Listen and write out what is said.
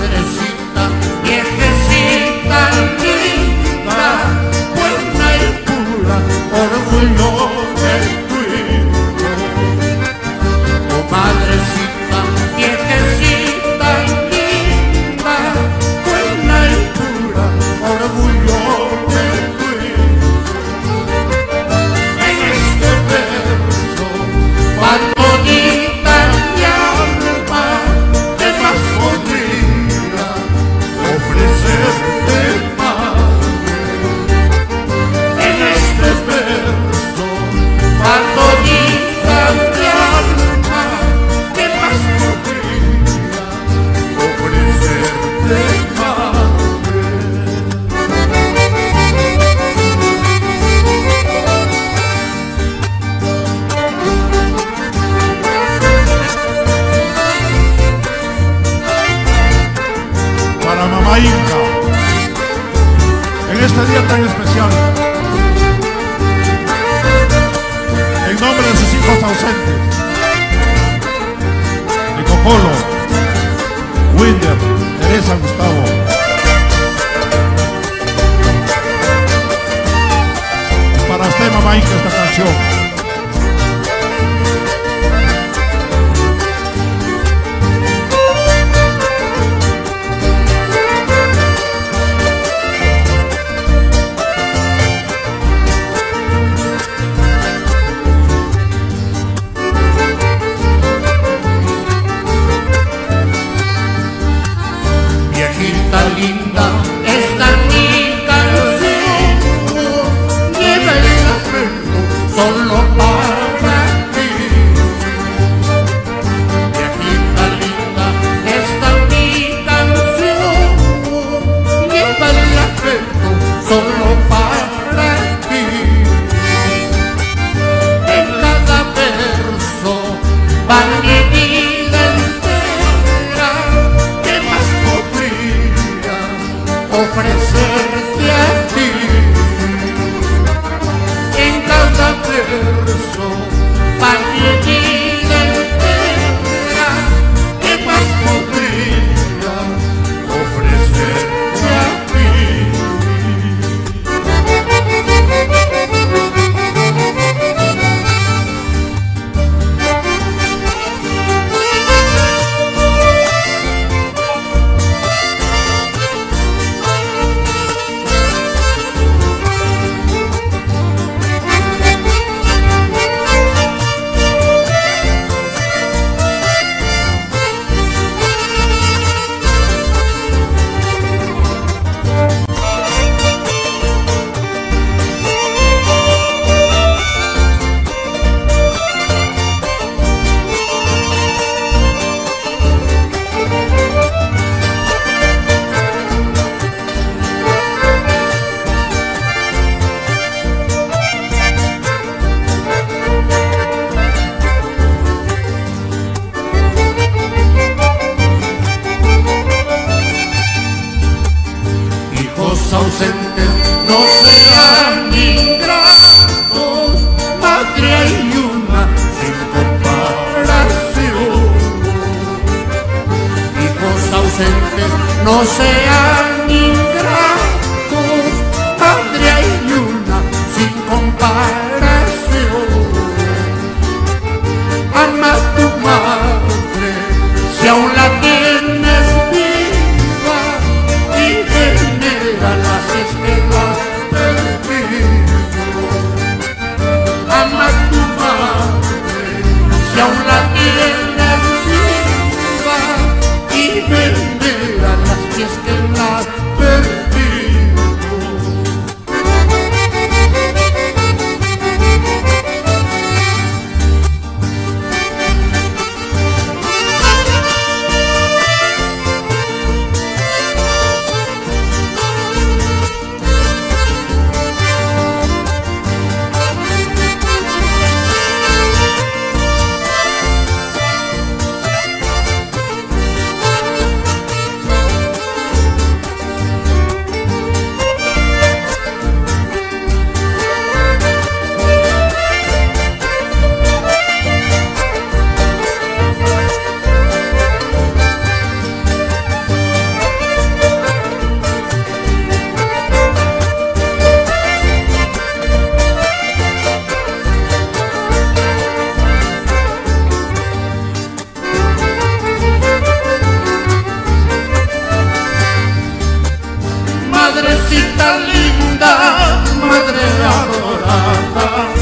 madrecita, viejecita linda, buena y pura, orgullo de tu hijo. Oh madrecita, viejecita linda, buena y pura, orgullo de tu hijo. En este verso, cuando bonita mi alma, ¿qué más podría ofrecerte, madre? En este verso, cuando bonita mi alma, ¿qué más podría ofrecerte, madre? Para mamá Inca, en este día tan especial, en nombre de sus hijos ausentes, Nicocolo, Wilder, Teresa, Gustavo, para usted mamá Inca esta canción. Viejita linda, esta mi canción lleva el afecto solo para ti. Viejita linda, esta mi canción lleva el afecto solo para ti. En cada verso va mi vida entera, ¿qué más podría ofrecerte a ti? En cada verso va mi vida entera, ¿qué más podría ofrecerte a ti? Hijos ausentes no sean ingratos, patria hay una sin comparación. Hijos ausentes no sean ingratos, patria hay una sin comparación. Ama a tu madre si aún la tienes viva, y venérala si es que la has perdido. Ama a tu madre si aún la tienes viva, y venérala si es que la has perdido. linda madre adorada.